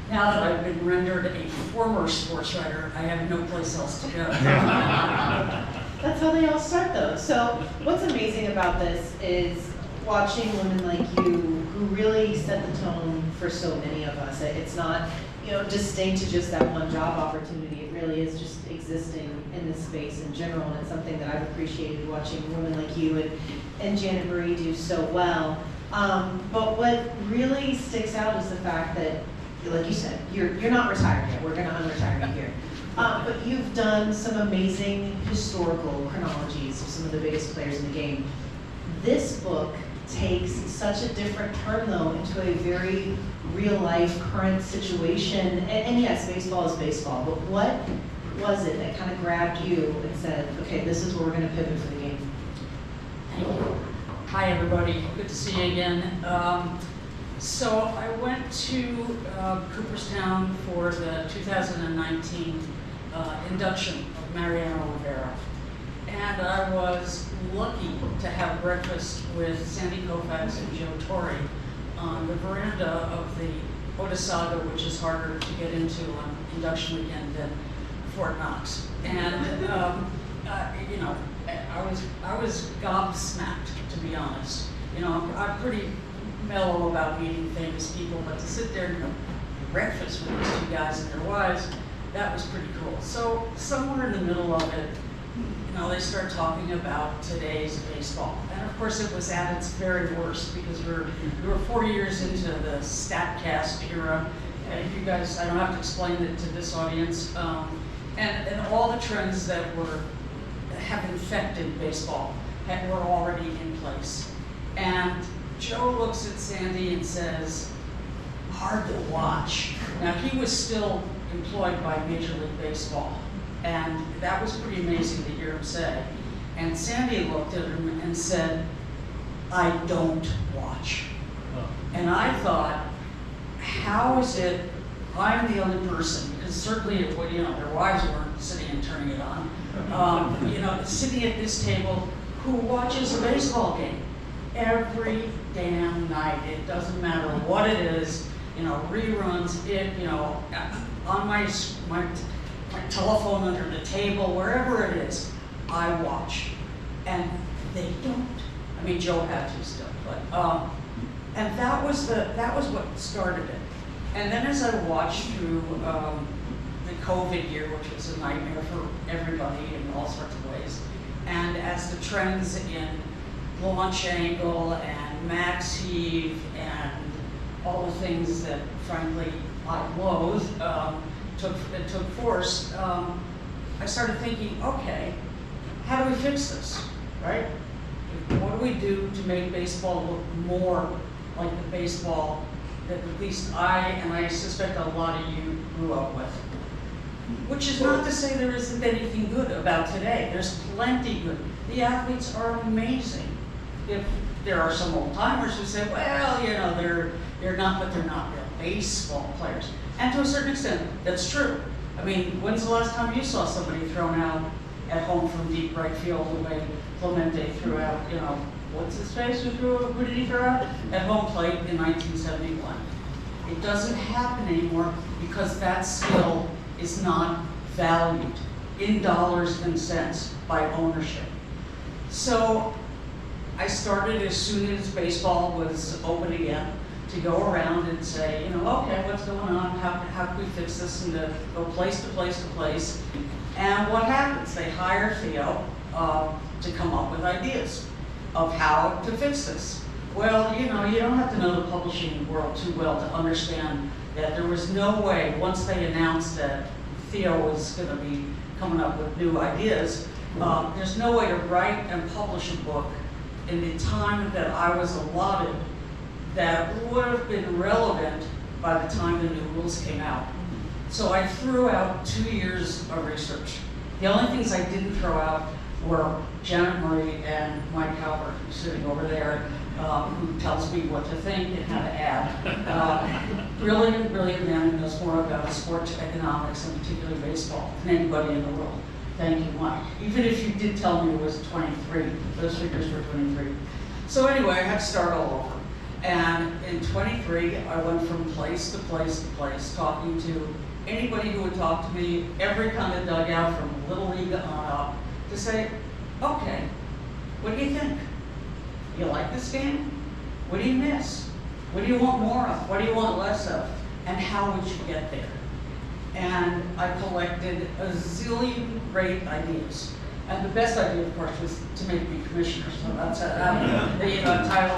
Now that I've been rendered a former sports writer, I have no place else to go. That's how they all start though. So what's amazing about this is watching women like you who really set the tone for so many of us. It's not, distinct to just that one job opportunity. It really is just existing in this space in general, and it's something that I've appreciated watching women like you and Janet Marie do so well. But what really sticks out is the fact that, like you said, you're not retired yet. We're going to unretire you here. But you've done some amazing historical chronologies of some of the biggest players in the game. This book takes such a different turn, though, into a very real-life, current situation. And yes, baseball is baseball, but what was it that kind of grabbed you and said, okay, this is where we're going to pivot for the game? Thank you. Hi, everybody. Good to see you again. So I went to Cooperstown for the 2019 induction of Mariano Rivera. And I was lucky to have breakfast with Sandy Koufax and Joe Torre on the veranda of the Otasaga, which is harder to get into on induction weekend than Fort Knox. And I was gobsmacked, to be honest. I'm pretty mellow about meeting famous people, but to sit there and have breakfast with these two guys and their wives, that was pretty cool. So somewhere in the middle of it, they start talking about today's baseball. And of course it was at its very worst because we were 4 years into the StatCast era. And you guys, I don't have to explain it to this audience. And all the trends that have infected baseball were already in place. And Joe looks at Sandy and says, hard to watch. Now he was still employed by Major League Baseball. And that was pretty amazing to hear him say. And Sandy looked at him and said, I don't watch. And I thought, how is it I'm the only person, because certainly their wives weren't sitting and turning it on, sitting at this table who watches a baseball game every damn night. It doesn't matter what it is, reruns, on my telephone under the table, wherever it is, I watch. And they don't. I mean, Joe had to still, but and that was what started it. And then as I watched through the COVID year, which was a nightmare for everybody in all sorts of ways, and as the trends in launch angle and max heave and all the things that frankly I loathe took force, I started thinking, okay, how do we fix this, right? What do we do to make baseball look more like the baseball that at least I, and I suspect a lot of you, grew up with? Which is not to say there isn't anything good about today. There's plenty good. The athletes are amazing. If there are some old timers who say, well, they're not, but they're not real baseball players. And to a certain extent, that's true. I mean, when's the last time you saw somebody thrown out at home from deep right field the way Clemente threw out, what's his face? Who did he throw out? At home plate in 1971. It doesn't happen anymore because that skill is not valued in dollars and cents by ownership. So I started as soon as baseball was open again to go around and say, okay, what's going on? How can we fix this? And to go place to place to place. And what happens? They hire Theo to come up with ideas of how to fix this. Well, you don't have to know the publishing world too well to understand that there was no way, once they announced that Theo was going to be coming up with new ideas, there's no way to write and publish a book in the time that I was allotted that would have been relevant by the time the new rules came out. So I threw out 2 years of research. The only things I didn't throw out were Janet Marie and Mike Halbert, who's sitting over there, who tells me what to think and how to add. Brilliant man who knows more about sports economics and particularly baseball than anybody in the world. Thank you, Mike. Even if you did tell me it was 23, those figures were 23. So anyway, I had to start all over. And in 23, I went from place to place to place, talking to anybody who would talk to me, every kind of dugout from Little League on up, to say, okay, what do you think? You like this game? What do you miss? What do you want more of? What do you want less of? And how would you get there? And I collected a zillion great ideas. And the best idea, of course, was to make me commissioner, so that's the title.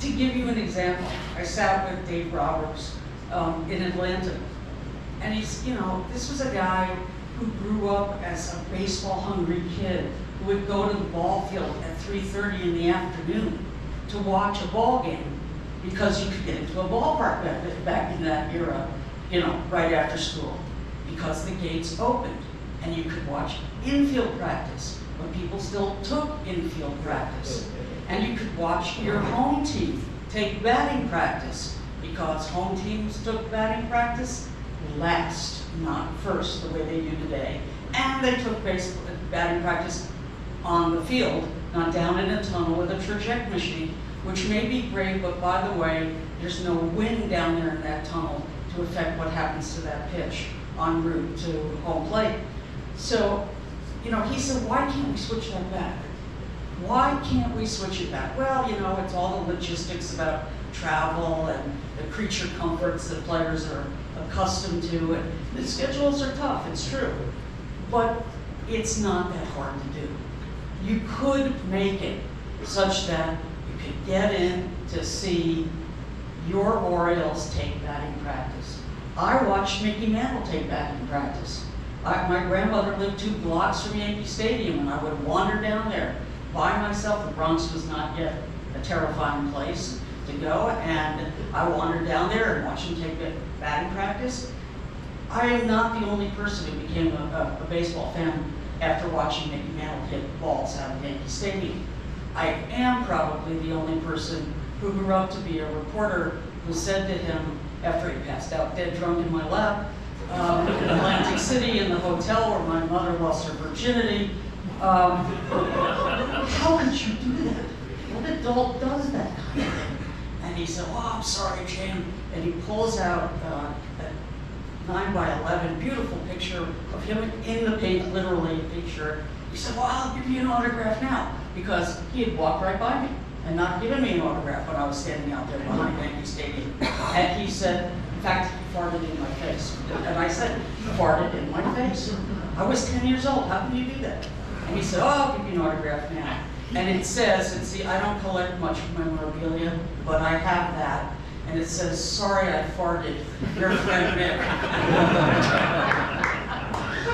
To give you an example, I sat with Dave Roberts in Atlanta, and he's, this was a guy who grew up as a baseball-hungry kid who would go to the ball field at 3:30 in the afternoon to watch a ball game because you could get into a ballpark back in that era, right after school, because the gates opened and you could watch infield practice when people still took infield practice. And you could watch your home team take batting practice because home teams took batting practice last, not first, the way they do today. And they took batting practice on the field, not down in a tunnel with a traject machine, which may be great, but by the way, there's no wind down there in that tunnel to affect what happens to that pitch en route to home plate. So, he said, why can't we switch that back? Why can't we switch it back? Well, it's all the logistics about travel and the creature comforts that players are accustomed to, and the schedules are tough, it's true. But it's not that hard to do. You could make it such that you could get in to see your Orioles take batting practice. I watched Mickey Mantle take batting practice. My grandmother lived 2 blocks from Yankee Stadium, and I would wander down there by myself. The Bronx was not yet a terrifying place to go, and I wandered down there and watched him take batting practice. I am not the only person who became a baseball fan after watching Mickey Mantle hit balls out of Yankee Stadium. I am probably the only person who grew up to be a reporter who said to him, after he passed out dead drunk in my lap, in Atlantic City in the hotel where my mother lost her virginity, how could you do that? What adult does that kind of thing? And he said, oh, I'm sorry, Jane. And he pulls out that 9x11 beautiful picture of him in the paint, literally a picture. He said, well, I'll give you an autograph now, because he had walked right by me and not given me an autograph when I was standing out there behind Yankee Stadium. And he said, in fact, he farted in my face. And I said, you farted in my face? I was 10 years old, how can you do that? And he said, oh, I'll give you an autograph now. And it says, and see, I don't collect much memorabilia, but I have that. And it says, sorry I farted, your friend Mick.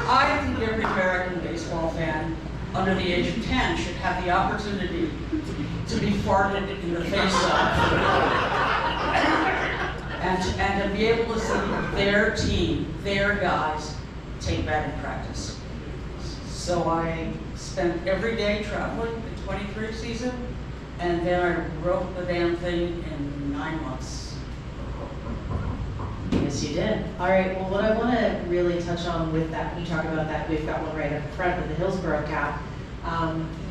I think every American baseball fan under the age of 10 should have the opportunity to be farted in the face of. And to be able to see their team, their guys, take batting practice. So I spent every day traveling the 23 season, and then I wrote the damn thing in 9 months. Yes, you did. All right, well, what I want to really touch on with that, you talk about that, we've got one right up front with the Hillsborough cap.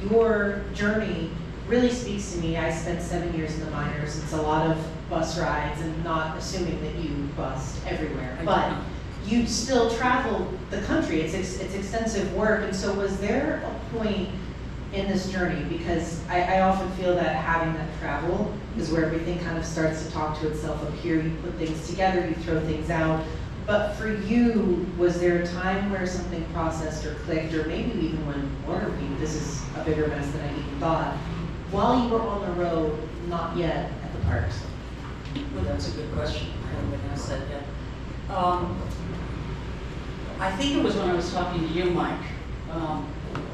Your journey really speaks to me. I spent 7 years in the minors. It's a lot of bus rides, and not assuming that you bussed everywhere, but you still traveled the country. It's extensive work, and so was there a point in this journey, because I often feel that having that travel is where everything kind of starts to talk to itself up here. You put things together, you throw things out. But for you, was there a time where something processed or clicked, or maybe even when Waterview, this is a bigger mess than I even thought, while you were on the road, not yet at the parks? Well, that's a good question. I haven't been asked that yet. I think it was when I was talking to you, Mike,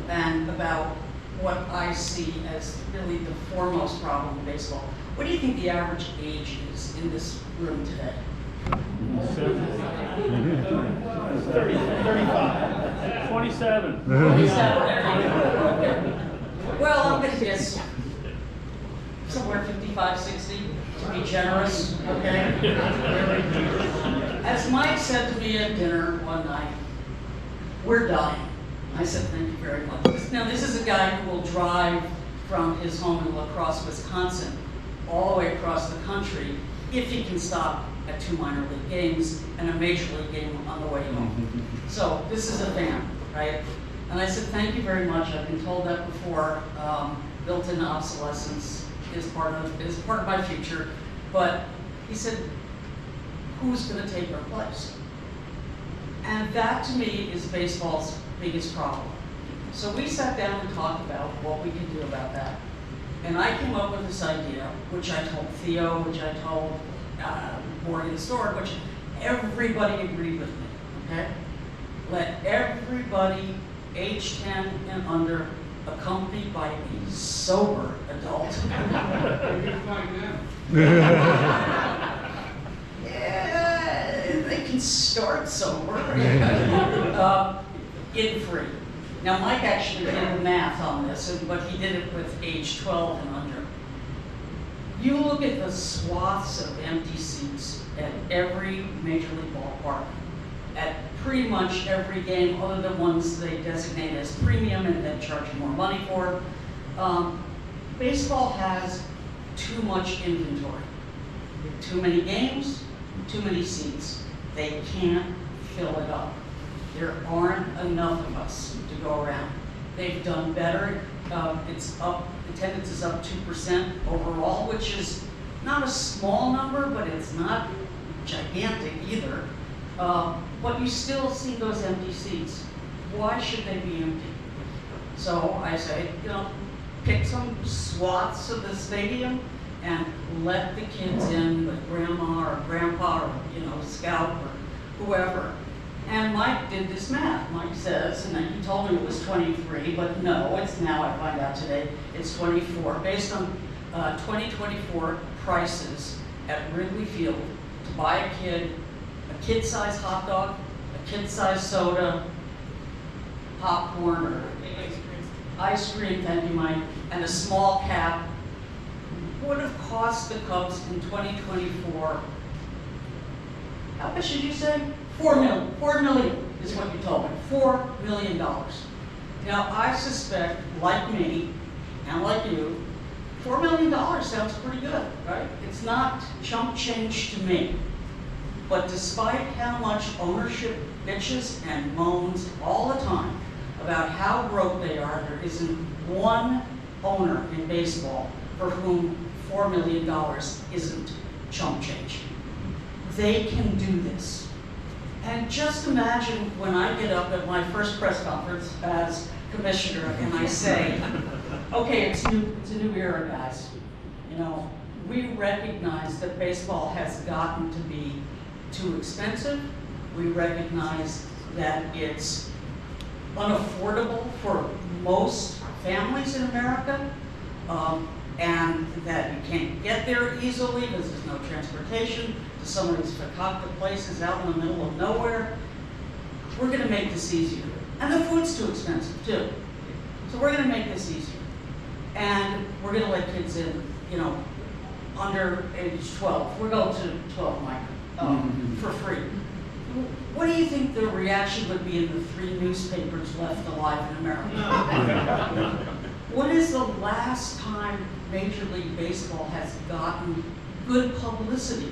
and about what I see as really the foremost problem in baseball. What do you think the average age is in this room today? 30, 35, 27. 27. Okay. Well, I'm going to guess somewhere 55, 60, to be generous, okay? As Mike said to me at dinner one night, we're dying. I said, thank you very much. Now, this is a guy who will drive from his home in La Crosse, Wisconsin, all the way across the country, if he can stop at 2 minor league games and a major league game on the way home. So this is a fan, right? And I said, thank you very much. I've been told that before. Built-in obsolescence is part of my future. But he said, who's going to take our place? And that to me is baseball's biggest problem. So we sat down and talked about what we could do about that. And I came up with this idea, which I told Theo, which I told Morgan Stewart, which everybody agreed with me, okay? Let everybody age 10 and under, accompanied by a sober adult. Yeah, they can start sober. In free. Now Mike actually did the math on this, but he did it with age 12 and under. You look at the swaths of empty seats at every major league ballpark, at pretty much every game other than ones they designate as premium and then charge you more money for. Baseball has too much inventory. Too many games, too many seats. They can't fill it up. There aren't enough of us to go around. They've done better. It's up, attendance is up 2% overall, which is not a small number, but it's not gigantic either. But you still see those empty seats. Why should they be empty? So I say, pick some swaths of the stadium and let the kids in with grandma or grandpa or, scout or whoever. And Mike did this math. Mike says, and he told me it was 23, but no, it's now, I find out today, it's 24. Based on 2024 prices at Wrigley Field to buy a kid-sized hot dog, a kid-sized soda, popcorn, or ice cream, thank you, Mike, and a small cap would have cost the Cubs in 2024, how much did you say? $4 million is what you told me, $4 million. Now I suspect, like me, and like you, $4 million sounds pretty good, right? It's not chump change to me. But despite how much ownership bitches and moans all the time about how broke they are, there isn't one owner in baseball for whom $4 million isn't chump change. They can do this. And just imagine when I get up at my first press conference as commissioner and I say, okay, it's a new era, guys. We recognize that baseball has gotten to be too expensive. We recognize that it's unaffordable for most families in America, and that you can't get there easily because there's no transportation to some of these fakakta places out in the middle of nowhere. We're going to make this easier. And the food's too expensive too. So we're going to make this easier. And we're going to let kids in, under age 12. We're going to 12 micro for free. What do you think the reaction would be in the 3 newspapers left alive in America? When is the last time Major League Baseball has gotten good publicity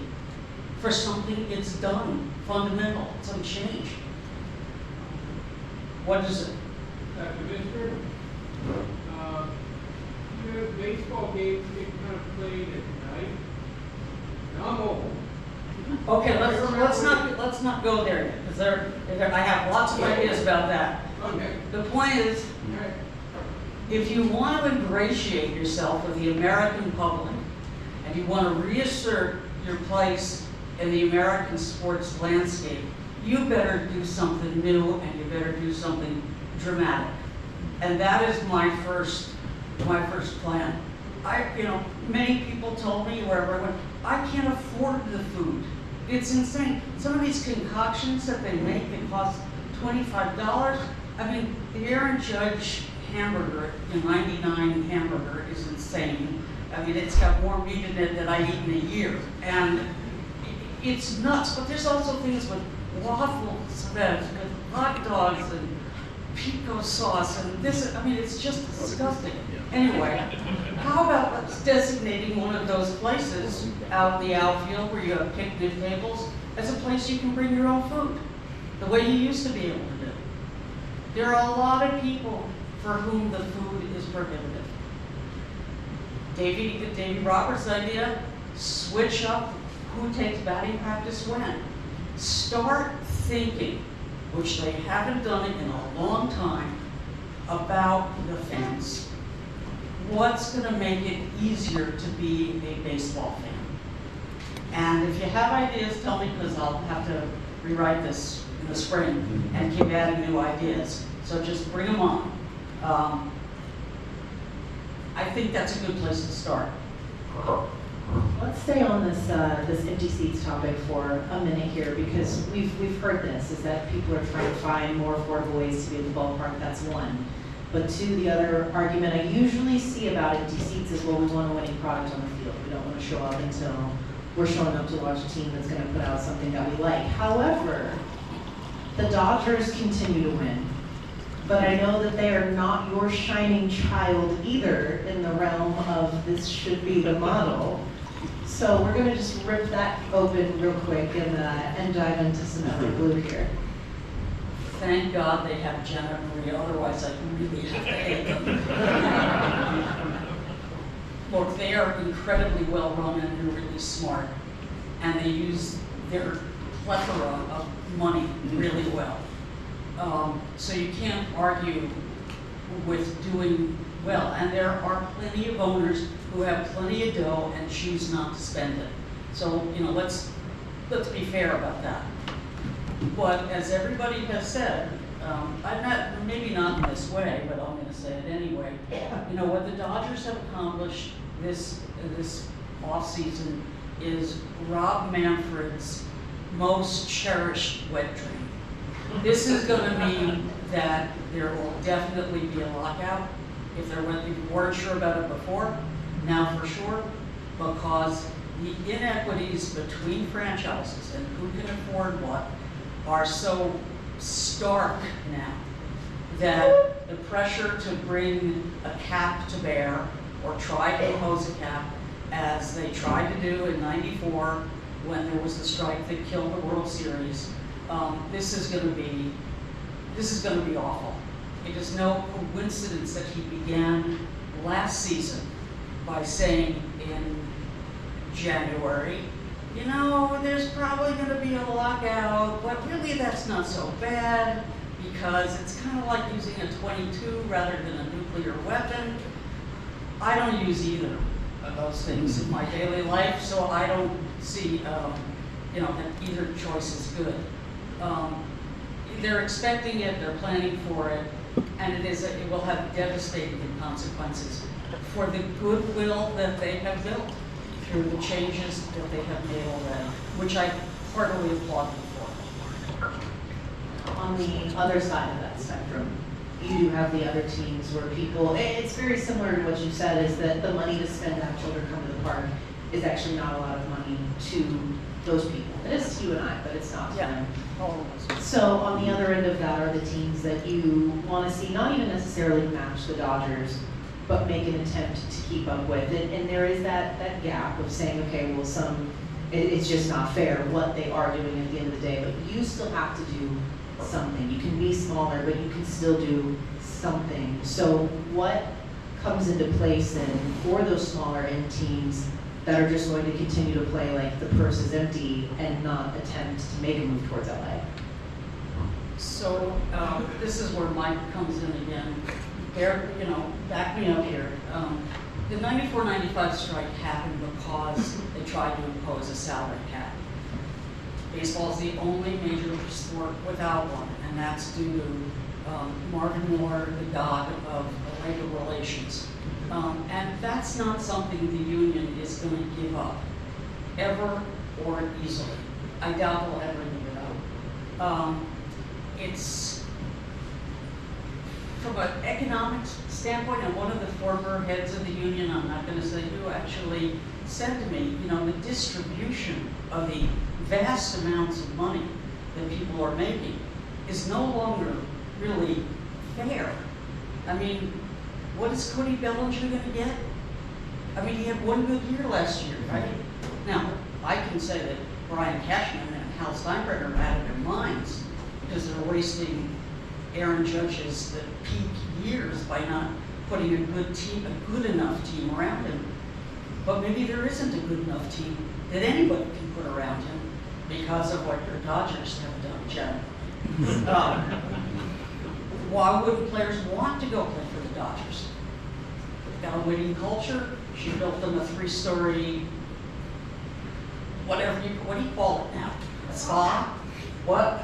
for something it's done, fundamental, some change? What is it? Mr. Baseball games get kind of played at night. Now I'm old. Okay, let's not go there yet, because I have lots of ideas about that. Okay. The point is, Okay. if you want to ingratiate yourself with the American public, and you want to reassert your place in the American sports landscape, you better do something new and you better do something dramatic. And that is my first plan. Many people told me wherever I went, I can't afford the food. It's insane. Some of these concoctions that they make that cost $25. I mean, the Aaron Judge hamburger, the 99 hamburger, is insane. I mean, it's got more meat in it than I eat in a year. And it's nuts, but there's also things with waffles, with hot dogs and pico sauce, and this, I mean, it's just disgusting. Anyway, how about us designating one of those places out in the outfield where you have picnic tables as a place you can bring your own food, the way you used to be able to do. There are a lot of people for whom the food is prohibitive. Davy Roberts' idea, switch up who takes batting practice when. Start thinking, which they haven't done it in a long time, about the fans. What's going to make it easier to be a baseball fan? And if you have ideas, tell me, because I'll have to rewrite this in the spring and keep adding new ideas. So just bring them on. I think that's a good place to start. Let's stay on this this empty seats topic for a minute here, because we've heard this, is that people are trying to find more affordable ways to be at the ballpark. That's one. But two, the other argument I usually see about empty seats is, well, we want a winning product on the field. We don't want to show up until we're showing up to watch a team that's going to put out something that we like. However, the Dodgers continue to win. But I know that they are not your shining child either in the realm of this should be the model. So we're going to just rip that open real quick and dive into some other blue here. Thank God they have Janet Marie, otherwise I'd really have to hate them. Look, they are incredibly well run and they're really smart. And they use their plethora of money really well. So you can't argue with doing well. And there are plenty of owners who have plenty of dough and choose not to spend it. So, you know, let's be fair about that. But as everybody has said, maybe not in this way, but I'm going to say it anyway. You know, what the Dodgers have accomplished this offseason is Rob Manfred's most cherished wet dream. This is going to mean that there will definitely be a lockout. If you weren't sure about it before, now for sure, because the inequities between franchises and who can afford what are so stark now that the pressure to bring a cap to bear or try to impose a cap, as they tried to do in '94 when there was the strike that killed the World Series, this is going to be awful. It is no coincidence that he began last season by saying in January, you know, there's probably going to be a lockout, but really that's not so bad because it's kind of like using a .22 rather than a nuclear weapon. I don't use either of those things in my daily life, so I don't see, you know, that either choice is good. They're expecting it, they're planning for it, and it will have devastating consequences for the goodwill that they have built through the changes that they have made already, which I heartily applaud them for. On the other side of that spectrum, you do have the other teams where people, it's very similar to what you said, is that the money to spend to have children come to the park is actually not a lot of money to those people. It is to you and I, but it's not to them. So on the other end of that are the teams that you want to see not even necessarily match the Dodgers, but make an attempt to keep up with. And there is that gap of saying, okay, well, it's just not fair what they are doing at the end of the day, but you still have to do something. You can be smaller, but you can still do something. So what comes into place then for those smaller end teams that are just going to continue to play like the purse is empty and not attempt to make a move towards LA? So this is where Mike comes in again. You know, back me up here. The 94-95 strike happened because they tried to impose a salary cap. Baseball is the only major sport without one, and that's due to Marvin Miller, the god of labor relations. And that's not something the union is going to give up, ever or easily. I doubt they'll ever give it up. It's from an economic standpoint, and one of the former heads of the union, I'm not going to say who, actually said to me, you know, the distribution of the vast amounts of money that people are making is no longer really fair. I mean, what is Cody Bellinger gonna get? I mean, he had one good year last year, right? Now, I can say that Brian Cashman and Hal Steinbrenner are out of their minds because they're wasting Aaron Judge's peak years by not putting a good team, a good enough team around him. But maybe there isn't a good enough team that anybody can put around him because of what your Dodgers have done, Jen. Why wouldn't players want to go play for the Dodgers? They've got a winning culture. She built them a 3-story, what do you call it now? A spa? What?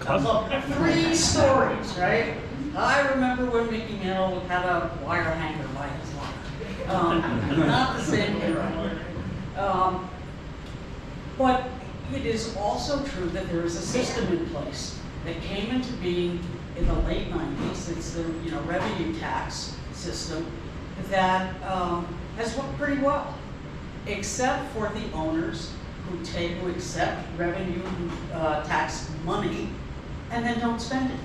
3 stories, right? I remember when Mickey Mantle had a wire hanger by his locker. Not the same era. But it is also true that there is a system in place that came into being in the late 90s. It's the revenue tax system that has worked pretty well, except for the owners who accept revenue tax money and then don't spend it.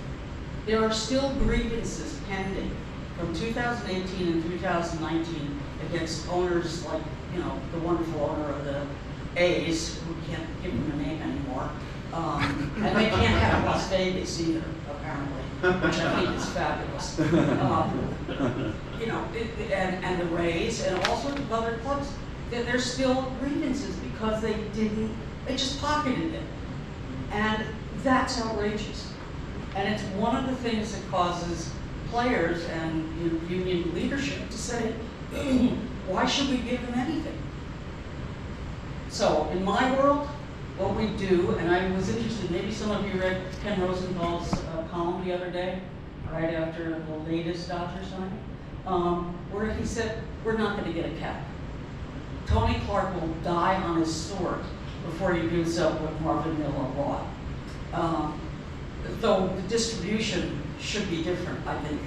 There are still grievances pending from 2018 and 2019 against owners like, the wonderful owner of the A's, who can't give them a name anymore. And they can't have Las Vegas either, apparently, which I think is fabulous. And the Rays and all sorts of other clubs, there's still grievances because they just pocketed it. And that's outrageous. And it's one of the things that causes players and union leadership to say, why should we give them anything? So in my world, what we do, and I was interested, maybe some of you read Ken Rosenthal's column the other day, right after the latest Dodger signing, where he said, we're not going to get a cap. Tony Clark will die on his sword before he gives up what Marvin Miller bought. Though the distribution should be different, I think.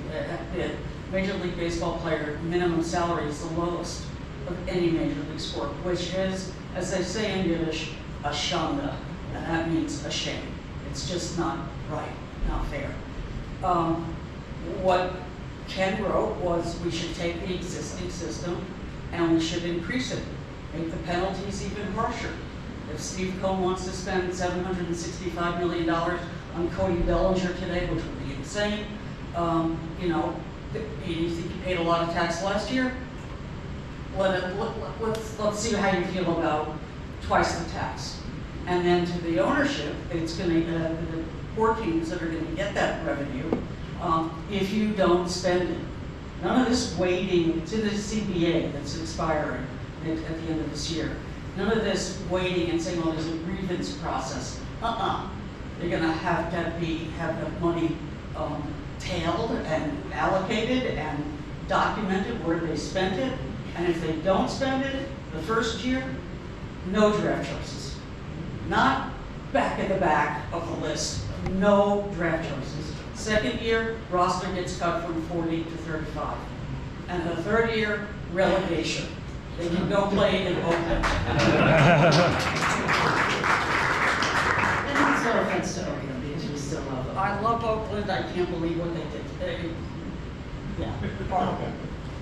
The Major League Baseball player minimum salary is the lowest of any Major League sport, which is, as they say in Yiddish, a shanda, and that means a shame. It's just not right, not fair. What Ken wrote was we should take the existing system and we should increase it, make the penalties even harsher. If Steve Cohen wants to spend $765 million on Cody Bellinger today, which would be insane, you think he paid a lot of tax last year? Let's see how you feel about twice the tax. And then to the ownership, it's going to the poor teams that are going to get that revenue if you don't spend it. None of this waiting to the CBA that's expiring at the end of this year. None of this waiting and saying, oh, there's a grievance process. They're going to have the money tailed and allocated and documented where they spent it. And if they don't spend it the first year, no draft choices. Not back at the back of the list. No draft choices. Second year, roster gets cut from 40 to 35. And the third year, relegation. They can go play in Oakland. And it's no offense to Oakland because we still love them. I love Oakland. I can't believe what they did. Horrible.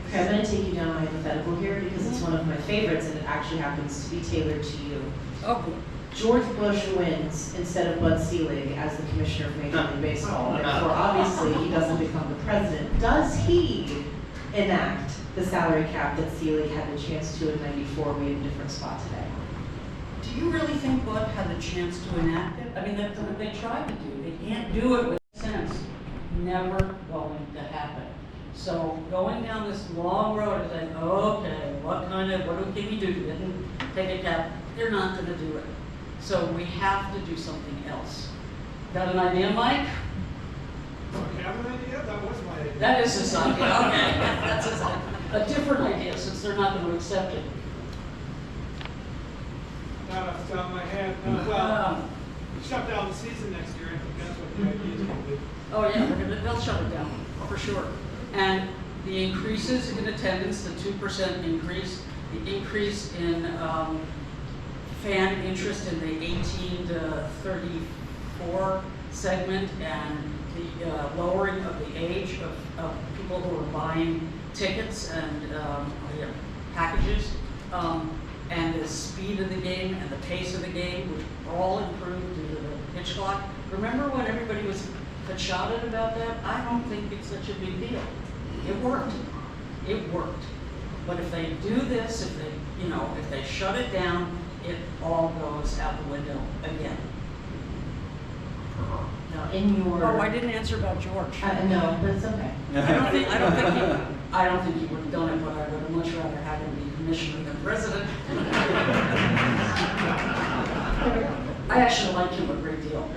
Okay, I'm going to take you down a hypothetical here because it's one of my favorites and it actually happens to be tailored to you. Oh, good. George Bush wins instead of Bud Selig as the commissioner of Major League Baseball. Therefore, obviously, he doesn't become the president. Does he enact the salary cap that Selig had the chance to in '94? We in a different spot today. Do you really think Bud had the chance to enact it? I mean, that's what they tried to do. They can't do it with sense. Never going to happen. So going down this long road and saying, okay, what can we do? Didn't take a cap. They're not going to do it. So we have to do something else. Got an idea, Mike? I have an idea? That was my idea. That is his idea. Okay, that's his idea. A different idea since they're not going to accept it. Not off the top of my head. Well, shut down the season next year. I think that's what the idea is going to be. Oh yeah, they'll shut it down for sure. And the increases in attendance, the 2% increase, the increase in fan interest in the 18 to 34 segment, and the lowering of the age of people people who are buying tickets and packages, and the speed of the game and the pace of the game, which all improved due to the pitch clock. Remember when everybody was fachaded about that? I don't think it's such a big deal. It worked. It worked. But if they do this, if they shut it down, it all goes out the window again. Now, in your... Oh, I didn't answer about George. No, but it's okay. I don't think he would have done it, but I would have much rather had him be commissioner than president. I actually like him a great deal.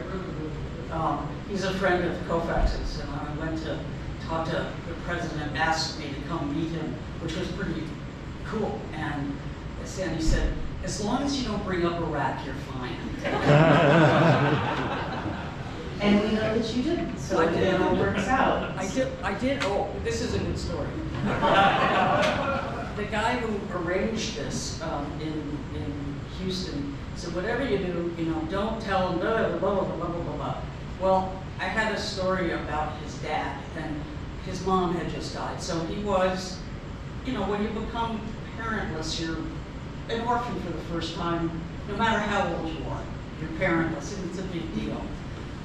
He's a friend of Koufax's, and I went to talk to the president, asked me to come meet him, which was pretty cool. And Sandy said, as long as you don't bring up Iraq, you're fine. And we know that you didn't, so I did. it all works out. I did, oh, this is a good story. The guy who arranged this in Houston said, whatever you do, don't tell him, blah, blah, blah, blah, blah, blah, blah. Well, I had a story about his dad, and his mom had just died. So he was, when you become parentless, you're an orphan for the first time, no matter how old you are. You're parentless, and it's a big deal.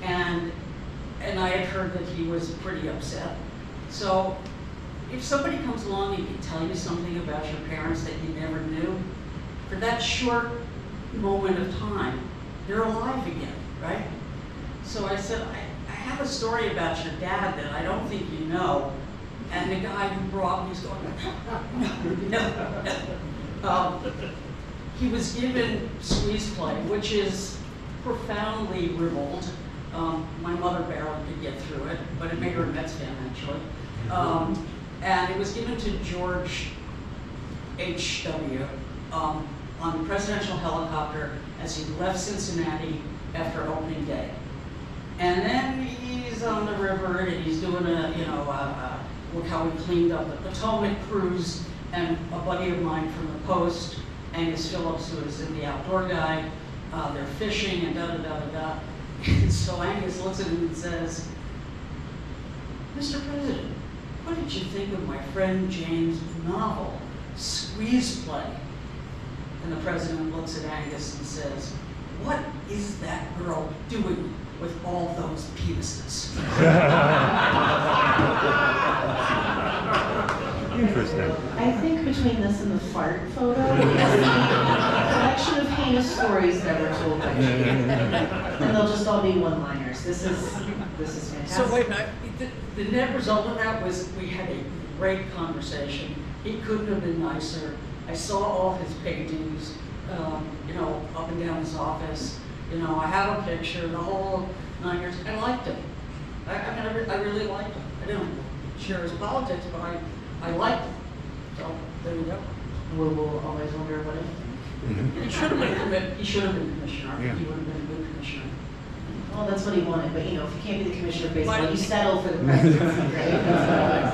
And I had heard that he was pretty upset. So if somebody comes along and can tell you something about your parents that you never knew, for that short moment of time, they're alive again, right? So I said, I have a story about your dad that I don't think you know. And the guy who brought me, he's going, no. He was given squeeze play, which is profoundly ribald. My mother barely could get through it, but it made her a Mets fan, actually. And it was given to George H.W. On the presidential helicopter as he left Cincinnati after opening day. And then he's on the river and he's doing look how he cleaned up the Potomac cruise, and a buddy of mine from the Post, Angus Phillips, who is in the outdoor guide, they're fishing and da-da-da-da-da. And so Angus looks at him and says, Mr. President, what did you think of my friend Jane's novel, Squeeze Play? And the president looks at Angus and says, what is that girl doing with all those penises? Interesting. I think between this and the fart photo, is the collection of heinous stories never told by Jane. And they'll just all be one-liners. This is fantastic. So wait a minute, the net result of that was we had a great conversation. He couldn't have been nicer. I saw all his paintings, up and down his office. I have a picture, the whole 9 years. I liked him. I really liked him. I didn't share his politics, but I liked him. So there you go. We'll always wonder what it is. He should have been commissioner. Yeah. He would have been a good commissioner. Well, that's what he wanted, but if you can't be the commissioner of baseball, Why- you settle for the presidency, right?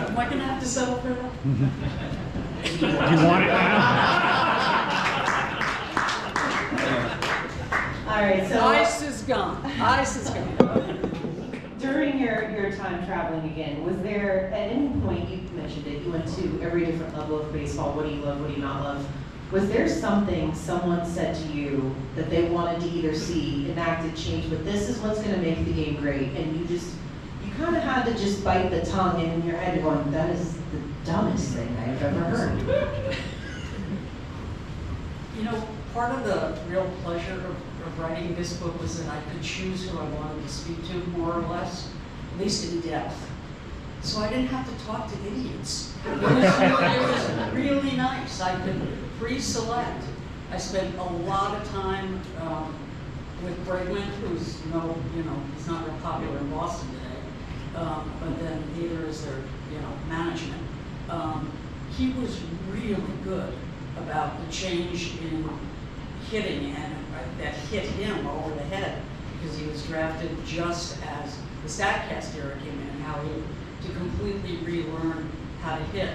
Am I gonna have to settle for that? Do you want it now? All right, so Ice is gone. Ice is gone. during your time traveling again, was there, at any point, you mentioned it, you went to every different level of baseball, what do you love, what do you not love? Was there something someone said to you that they wanted to either see enacted change, but this is what's gonna make the game great, and you kind of had to just bite the tongue, and in your head you're going, that is the dumbest thing I've ever heard. Part of the real pleasure of writing this book was that I could choose who I wanted to speak to, more or less, at least in depth. So I didn't have to talk to idiots. It was really nice. I could pre-select. I spent a lot of time with Bregman, who's he's not real popular in Boston today, but then neither is their management. He was really good about the change in hitting, and that hit him over the head because he was drafted just as the StatCast era came in, and how he had to completely relearn how to hit.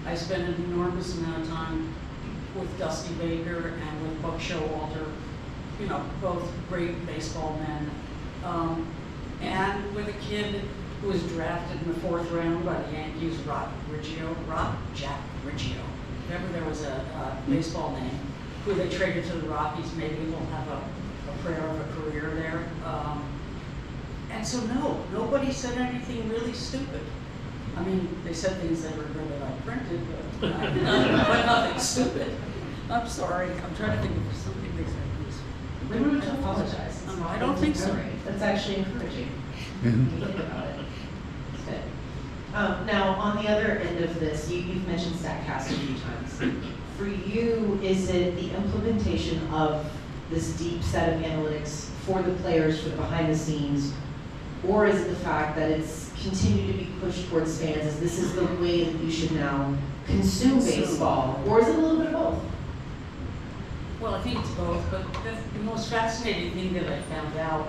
I spent an enormous amount of time with Dusty Baker and with Buck Showalter, both great baseball men, and with a kid who was drafted in the 4th round by the Yankees, Jack Riggio. Remember there was a baseball name, who they traded to the Rockies. Maybe he'll have a prayer of a career there. And so nobody said anything really stupid. I mean, they said things that were really like printed, but nothing stupid. I'm sorry, I'm trying to think of something they said. We don't have to apologize. I don't think so. That's actually encouraging. When you think about it. It's good. Now, on the other end of this, you've mentioned StatCast a few times. For you, is it the implementation of this deep set of analytics for the players, for the behind the scenes, or is it the fact that it's continued to be pushed towards fans as this is the way that you should now consume baseball, or is it a little bit of both? Well, I think it's both, but the most fascinating thing that I found out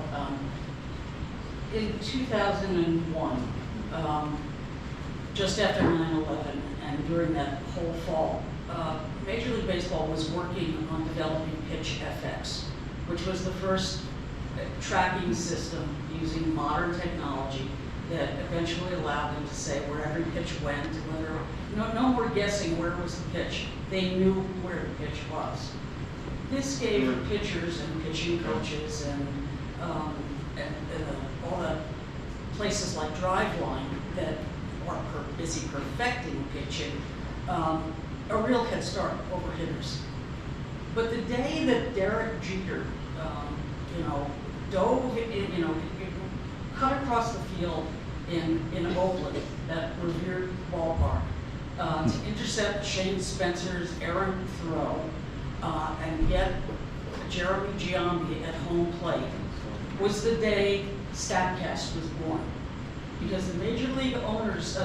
in 2001, just after 9/11, and during that whole fall, Major League Baseball was working on developing Pitch FX, which was the first tracking system using modern technology that eventually allowed them to say where every pitch went, whether no more guessing where was the pitch. They knew where the pitch was. This gave pitchers and pitching coaches and all the places like Driveline that are busy perfecting pitching a real head start over hitters. But the day that Derek Jeter, dove in, cut across the field in Oakland, that revered ballpark, to intercept Shane Spencer's errant throw and get Jeremy Giambi at home plate, was the day StatCast was born. Because the Major League owners,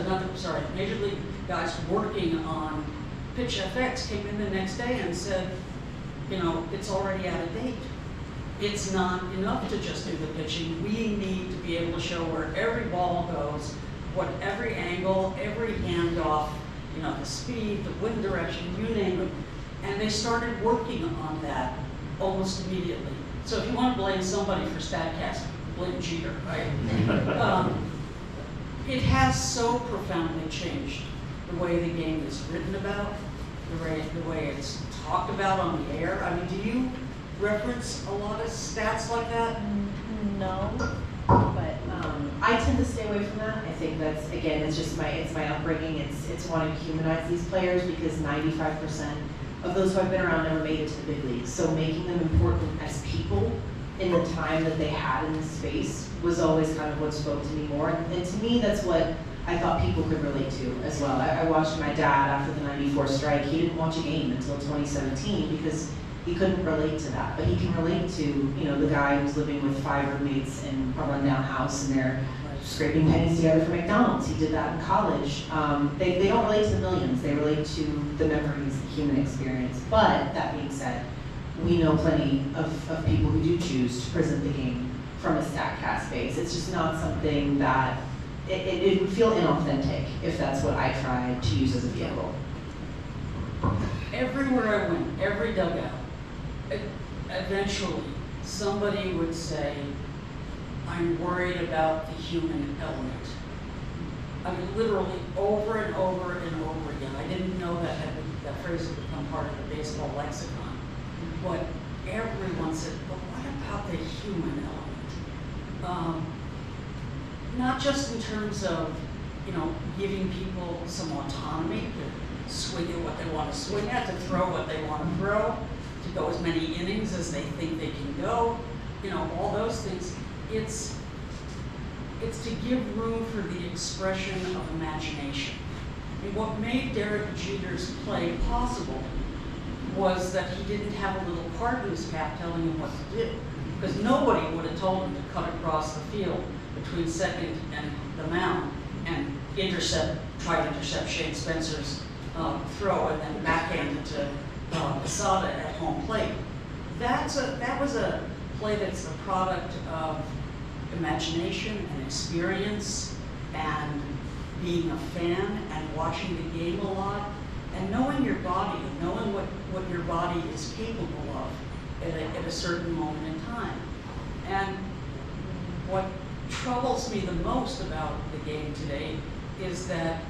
Major League guys working on Pitch FX came in the next day and said, it's already out of date. It's not enough to just do the pitching. We need to be able to show where every ball goes, what every angle, every handoff, the speed, the wind direction, you name it. And they started working on that almost immediately. So if you want to blame somebody for StatCast, blame Jeter, right? It has so profoundly changed the way the game is written about, the way it's talked about on the air. I mean, do you reference a lot of stats like that? No, but I tend to stay away from that. I think that's, again, it's my upbringing. It's wanting to humanize these players because 95% of those who have been around never made it to the big leagues. So making them important as people in the time that they had in this space was always kind of what spoke to me more. And to me, that's what I thought people could relate to as well. I watched my dad after the '94 strike. He didn't watch a game until 2017 because he couldn't relate to that. But he can relate to, the guy who's living with 5 roommates in a rundown house and they're scraping pennies together for McDonald's. He did that in college. They don't relate to the millions. They relate to the memories, the human experience. But that being said, we know plenty of people who do choose to present the game from a StatCast base. It's just not something that, it would feel inauthentic if that's what I tried to use as a vehicle. Everywhere I went, every dugout, eventually somebody would say, I'm worried about the human element. I mean, literally over and over and over again. I didn't know that phrase had become part of the baseball lexicon. But everyone said, but what about the human element? Not just in terms of, giving people some autonomy to swing at what they want to swing at, to throw what they want to throw, to go as many innings as they think they can go, all those things. It's to give room for the expression of imagination. I mean, what made Derek Jeter's play possible was that he didn't have a little card in his cap telling him what to do. Because nobody would have told him to cut across the field between second and the mound and try to intercept Shane Spencer's throw and then backhand it to Posada at home plate. That was a play that's the product of imagination and experience and being a fan and watching the game a lot and knowing your body and knowing what your body is capable of at a certain moment in time. And what troubles me the most about the game today is that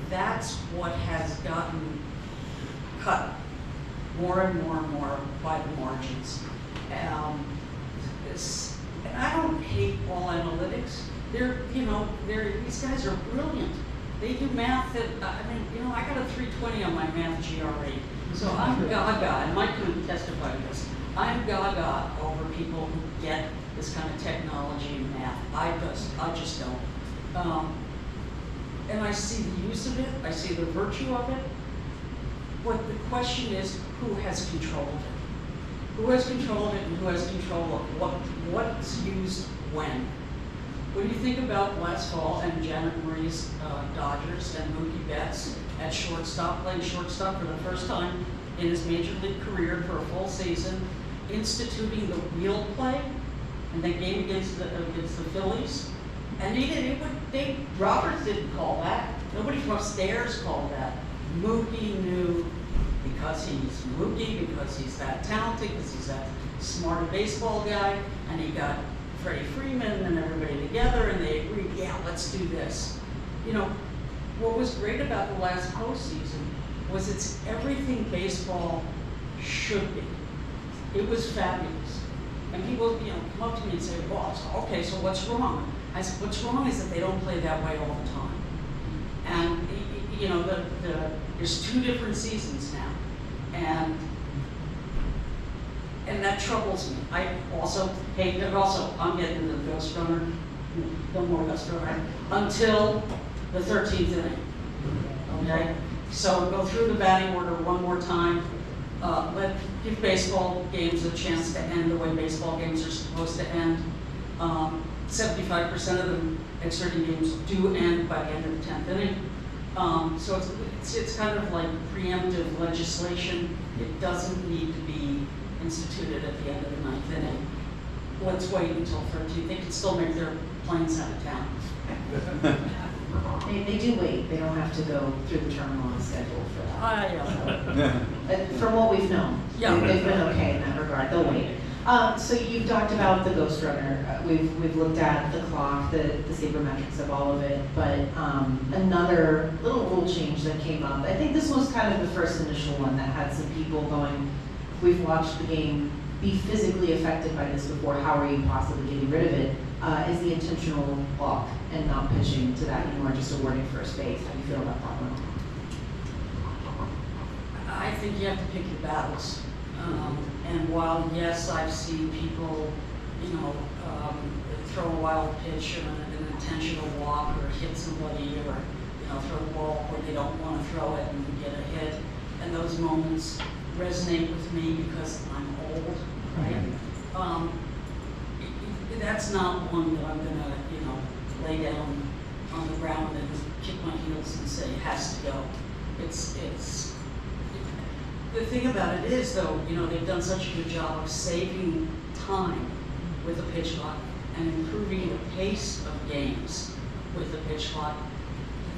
that's what has gotten cut more and more and more by the margins. And I don't hate all analytics. These guys are brilliant. They do math that, I got a 320 on my math GRE. So I'm gaga, and Mike can testify to this. I'm gaga over people who get this kind of technology and math. I just don't. And I see the use of it, I see the virtue of it. But the question is, who has control of it? Who has control of it and who has control of what's used when? When you think about last fall and Janet Marie's Dodgers and Mookie Betts at shortstop, playing shortstop for the first time in his major league career for a full season, instituting the wheel play, and that game against the Phillies, and Roberts didn't call that. Nobody from upstairs called that. Mookie knew because he's Mookie, because he's that talented, because he's that smart baseball guy, and he got Freddie Freeman and everybody together, and they agreed, yeah, let's do this. What was great about the last postseason was it's everything baseball should be. It was fabulous. And people, come up to me and say, well, okay, so what's wrong? I said, what's wrong is that they don't play that way all the time. And, there's 2 different seasons now. And that troubles me. I'm getting into the Ghost Runner, no more Ghost Runner, until the 13th inning. Okay? So go through the batting order one more time. Give baseball games a chance to end the way baseball games are supposed to end. 75% of the extra inning games do end by the end of the 10th inning. So it's kind of like preemptive legislation. It doesn't need to be instituted at the end of the 9th inning. Let's wait until 13th. They can still make their planes out of town. They do wait. They don't have to go through the terminal on schedule for that. From what we've known, they've been okay in that regard. They'll wait. So you've talked about the Ghost Runner. We've looked at the clock, the sabermetrics of all of it, but another little rule change that came up. I think this was kind of the first initial one that had some people going, we've watched the game be physically affected by this before, how are you possibly getting rid of it? Is the intentional walk and not pitching to that anymore, just awarding first base. How do you feel about that one? I think you have to pick your battles. And while, yes, I've seen people, throw a wild pitch or an intentional walk or hit somebody or, throw a ball where they don't want to throw it and get a hit, and those moments resonate with me because I'm old, right? That's not one that I'm gonna, lay down on the ground and kick my heels and say it has to go. The thing about it is, though, they've done such a good job of saving time with the pitch clock and improving the pace of games with the pitch clock,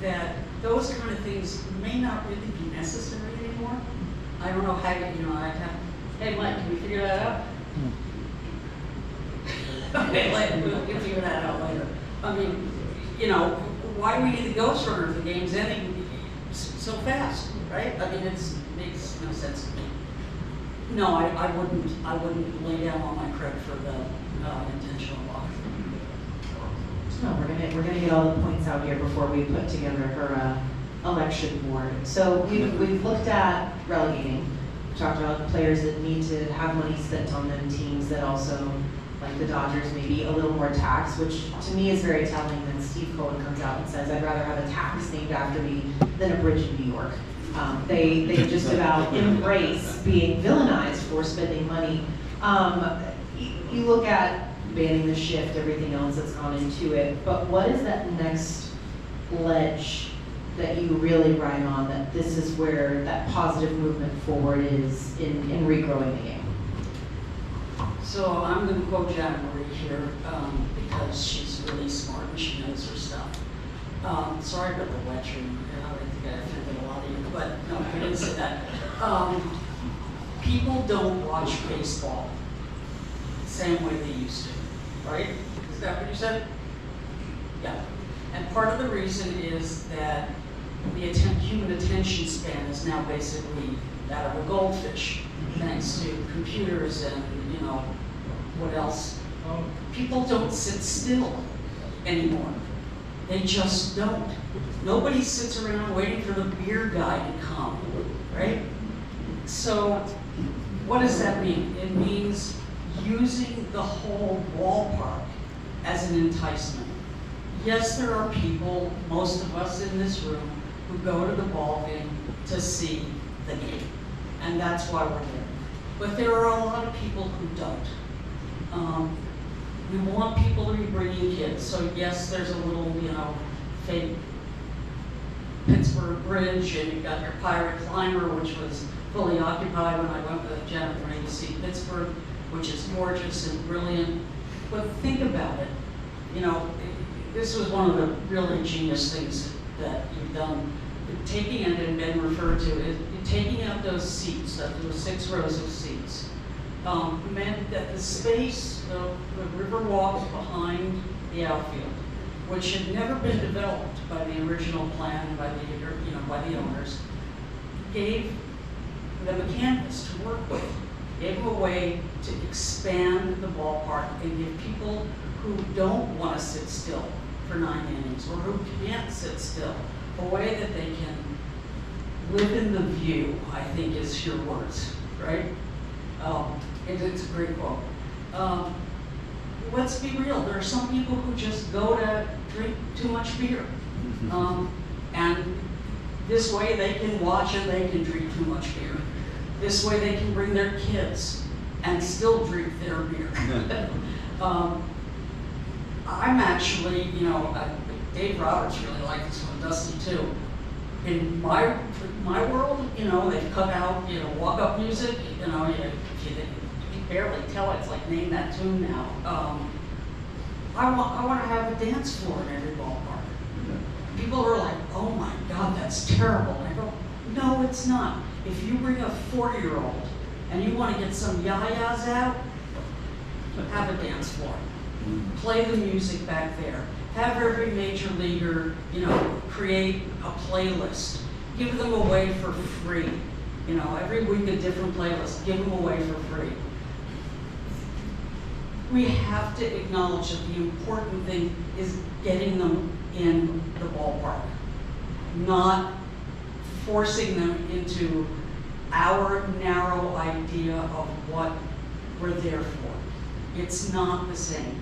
that those kind of things may not really be necessary anymore. I don't know how hey Mike, can we figure that out? Okay, we'll figure that out later. I mean, why do we need the Ghost Runner if the game's ending so fast, right? I mean, it makes no sense to me. No, I wouldn't lay down all my credit for the intentional walk. No, we're gonna get all the points out here before we put together her election board. So we've looked at relegating. We talked about players that need to have money spent on them, teams that also, like the Dodgers, maybe a little more tax, which to me is very telling when Steve Cohen comes out and says, I'd rather have a tax named after me than a bridge in New York. They just about embrace being villainized for spending money. You look at banning the shift, everything else that's gone into it, but what is that next ledge that you really ride on, that this is where that positive movement forward is in regrowing the game? So I'm going to quote Janet Marie here because she's really smart and she knows her stuff. Sorry about the lecture. I think I offended a lot of you, but no, I didn't say that. People don't watch baseball the same way they used to, right? Is that what you said? Yeah, and part of the reason is that the human attention span is now basically that of a goldfish, thanks to computers and, you know, what else. People don't sit still anymore. They just don't. Nobody sits around waiting for the beer guy to come, right? So what does that mean? It means using the whole ballpark as an enticement. Yes, there are people, most of us in this room, who go to the ball game to see the game, and that's why we're there. But there are a lot of people who don't. We want people to be bringing kids, so yes, there's a little, you know, fake Pittsburgh Bridge, and you've got your Pirate Climber, which was fully occupied when I went with Janet Ray to see Pittsburgh, which is gorgeous and brilliant. But think about it, you know, this was one of the really genius things that you've done. Taking it and been referred to is taking out those seats, those 6 rows of seats, meant that the space, the river walk behind the outfield, which had never been developed by the original plan, by the owners, gave them a canvas to work with, gave them a way to expand the ballpark and give people who don't want to sit still for 9 innings or who can't sit still a way that they can live in the view, I think is your words, right? It's a great quote. Let's be real, there are some people who just go to drink too much beer. And this way they can watch and they can drink too much beer. This way they can bring their kids and still drink their beer. I'm actually, you know, Dave Roberts really liked this one, Dusty too. In my world, you know, they've cut out, you know, walk-up music, you know, you can barely tell it's like name that tune now. I want to have a dance floor in every ballpark. People are like, oh my God, that's terrible. And I go, no, it's not. If you bring a 4-year-old and you want to get some yayas out, have a dance floor. Play the music back there. Have every major leaguer, you know, create a playlist. Give them away for free. You know, every week a different playlist. Give them away for free. We have to acknowledge that the important thing is getting them in the ballpark, not forcing them into our narrow idea of what we're there for. It's not the same.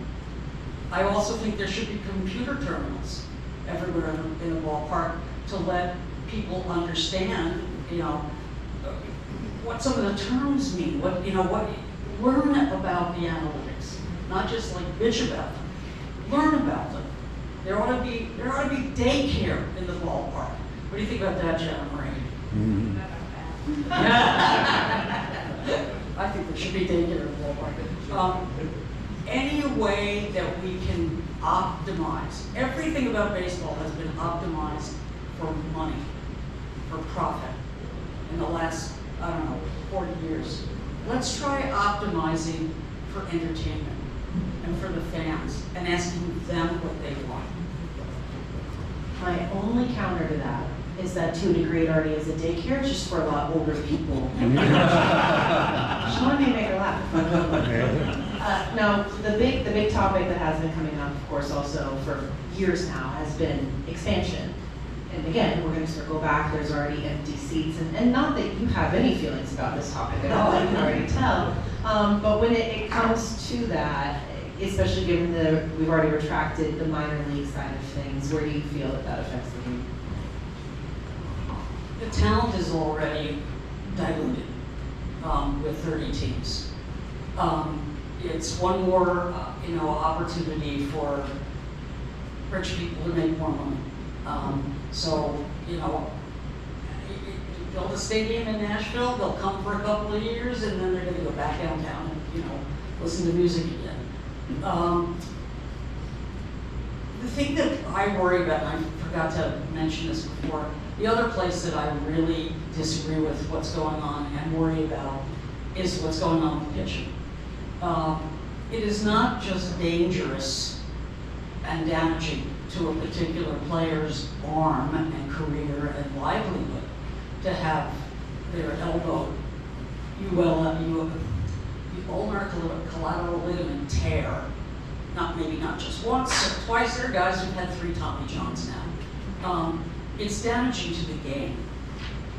I also think there should be computer terminals everywhere in the ballpark to let people understand, you know, what some of the terms mean. Learn about the analytics, not just like bitch about them. Learn about them. There ought to be daycare in the ballpark. What do you think about that, Janet Marie? I think there should be daycare in the ballpark. Any way that we can optimize. Everything about baseball has been optimized for money, for profit in the last, 40 years. Let's try optimizing for entertainment and for the fans and asking them what they want. My only counter to that is that to a degree it already is a daycare, it's just for a lot older people. She wanted me to make her laugh. No, the big topic that has been coming up, of course, also for years now, has been expansion. And again, we're going to circle back. There's already empty seats, and not that you have any feelings about this topic at all. I can already tell. But when it comes to that, especially given we've already retracted the minor league side of things, where do you feel that affects the game? The talent is already diluted with 30 teams. It's one more, opportunity for rich people to make more money. Build a stadium in Nashville, they'll come for a couple of years, and then they're going to go back downtown and, listen to music again. The thing that I worry about, and I forgot to mention this before, the other place that I really disagree with what's going on and worry about is what's going on with pitching. It is not just dangerous and damaging to a particular player's arm and career and livelihood to have their elbow, ulnar collateral ligament tear. Maybe not just once or twice. There are guys who've had 3 Tommy Johns now. It's damaging to the game.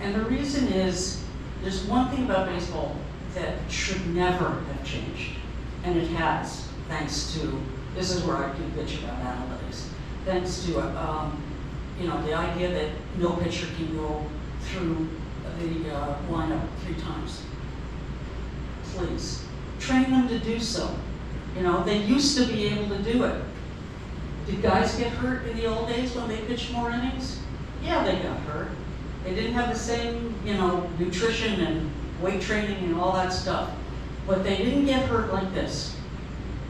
And the reason is, there's one thing about baseball that should never have changed. And it has, thanks to, this is where I can bitch about analytics, thanks to, the idea that no pitcher can go through the lineup 3 times. Please, train them to do so. They used to be able to do it. Did guys get hurt in the old days when they pitched more innings? Yeah, they got hurt. They didn't have the same, nutrition and weight training and all that stuff. But they didn't get hurt like this.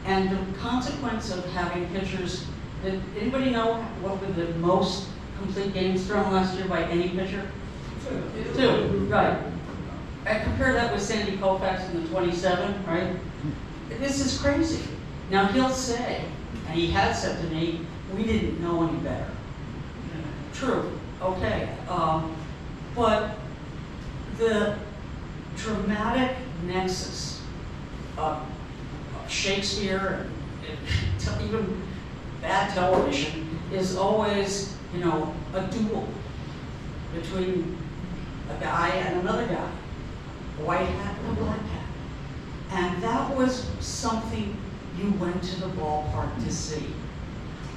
And the consequence of having pitchers, did anybody know what were the most complete games thrown last year by any pitcher? 2, right. I compare that with Sandy Koufax in the 27, right? This is crazy. Now he'll say, and he has said to me, we didn't know any better. True, okay. But the dramatic nexus of Shakespeare and even bad television is always, a duel between a guy and another guy, a white hat and a black hat. And that was something you went to the ballpark to see.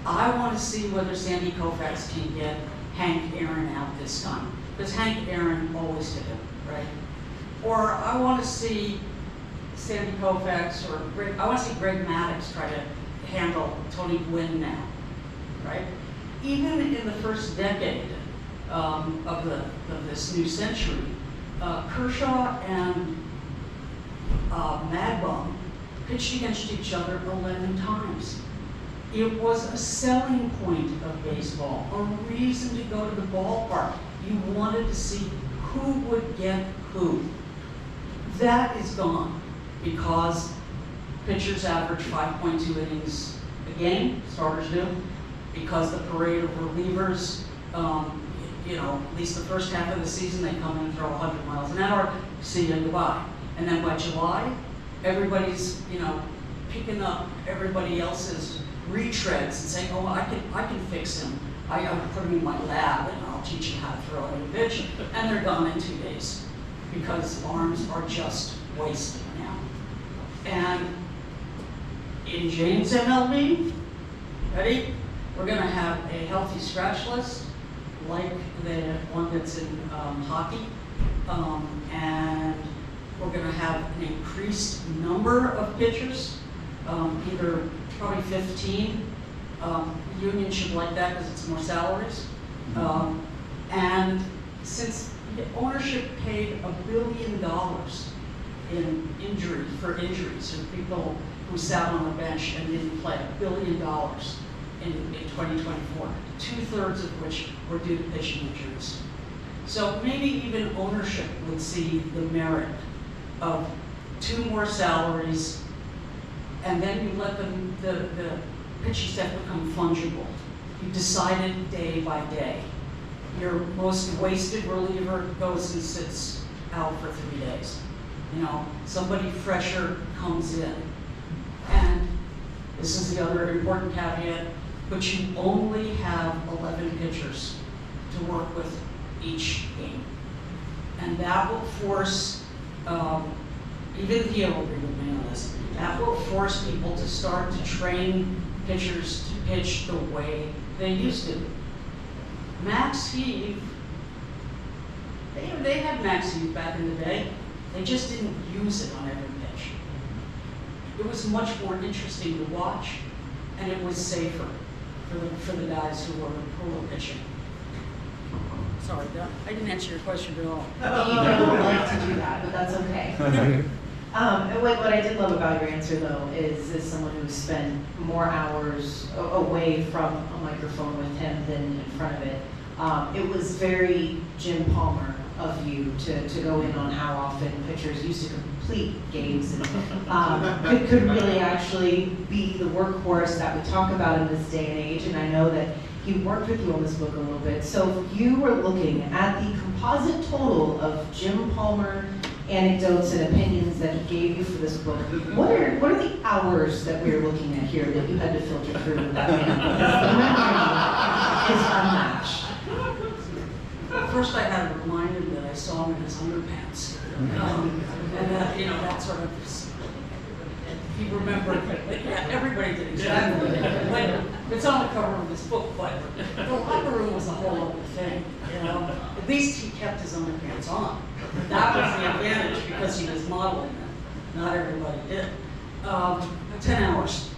I want to see whether Sandy Koufax can get Hank Aaron out this time, because Hank Aaron always hit him, right? Or I want to see Sandy Koufax I want to see Greg Maddux try to handle Tony Gwynn now, right? Even in the first decade of this new century, Kershaw and Mad Bum pitched against each other 11 times. It was a selling point of baseball, a reason to go to the ballpark. You wanted to see who would get who. That is gone because pitchers average 5.2 innings a game, starters do, because the parade of relievers, at least the first half of the season, they come in and throw 100 miles an hour, see you and goodbye. And then by July, everybody's, picking up everybody else's retreads and saying, oh, I can fix him. I put him in my lab and I'll teach him how to throw a new pitch. And they're gone in 2 days because arms are just wasted now. And in Jane's MLB, ready? We're gonna have a healthy scratch list like the one that's in hockey. And we're going to have an increased number of pitchers, either probably 15. Union should like that because it's more salaries. And since the ownership paid $1 billion in injuries, or people who sat on the bench and didn't play, $1 billion in 2024, 2/3 of which were due to pitching injuries. So maybe even ownership would see the merit of 2 more salaries, and then you let them, the pitching staff become fungible. You decide it day by day. Your most wasted reliever goes and sits out for 3 days. Somebody fresher comes in. And this is the other important caveat, but you only have 11 pitchers to work with each game. And that will force, even Theo will agree with me on this, that will force people to start to train pitchers to pitch the way they used to. Max Heave, they had Max Heave back in the day. They just didn't use it on every pitch. It was much more interesting to watch, and it was safer for the guys who were pitching. Sorry, I didn't answer your question at all. You don't like to do that, but that's okay. And what I did love about your answer, though, is as someone who spent more hours away from a microphone with him than in front of it, it was very Jim Palmer of you to go in on how often pitchers used to complete games and could really actually be the workhorse that we talk about in this day and age. And I know that he worked with you on this book a little bit. So you were looking at the composite total of Jim Palmer anecdotes and opinions that he gave you for this book. What are the hours that we're looking at here that you had to filter through with that man? Is unmatched. First, I had to remind him that I saw him in his underpants. And that, that sort of, he remembered, yeah, everybody did exactly. It's on the cover of this book, but the locker room was a whole other thing, At least he kept his underpants on. That was the advantage because he was modeling them. Not everybody did. 10 hours.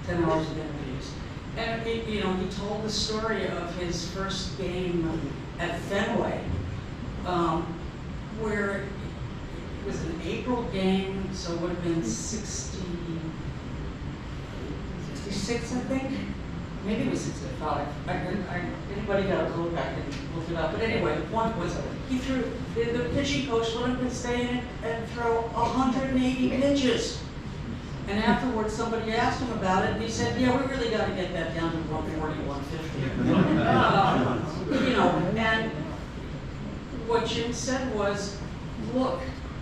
10 hours of interviews. And, he told the story of his first game at Fenway, where it was an April game, so it would have been 66, I think. Maybe it was 65. Anybody got a look? I can look it up. But anyway, the point was, he threw, the pitching coach let him stay in and throw 180 pitches. And afterwards, somebody asked him about it, and he said, yeah, we really got to get that down to 140, 150. And what Jim said was, look,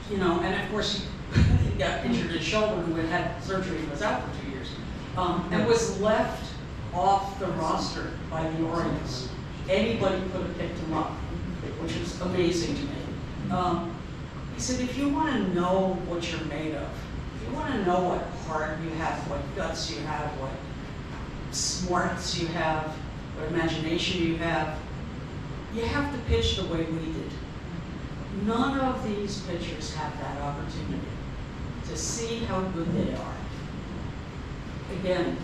and of course he got injured his shoulder and had surgery and was out for 2 years, and was left off the roster by the Orioles. Anybody could have picked him up, which was amazing to me. He said, if you want to know what you're made of, if you want to know what heart you have, what guts you have, what smarts you have, what imagination you have to pitch the way we did. None of these pitchers have that opportunity to see how good they are. Again,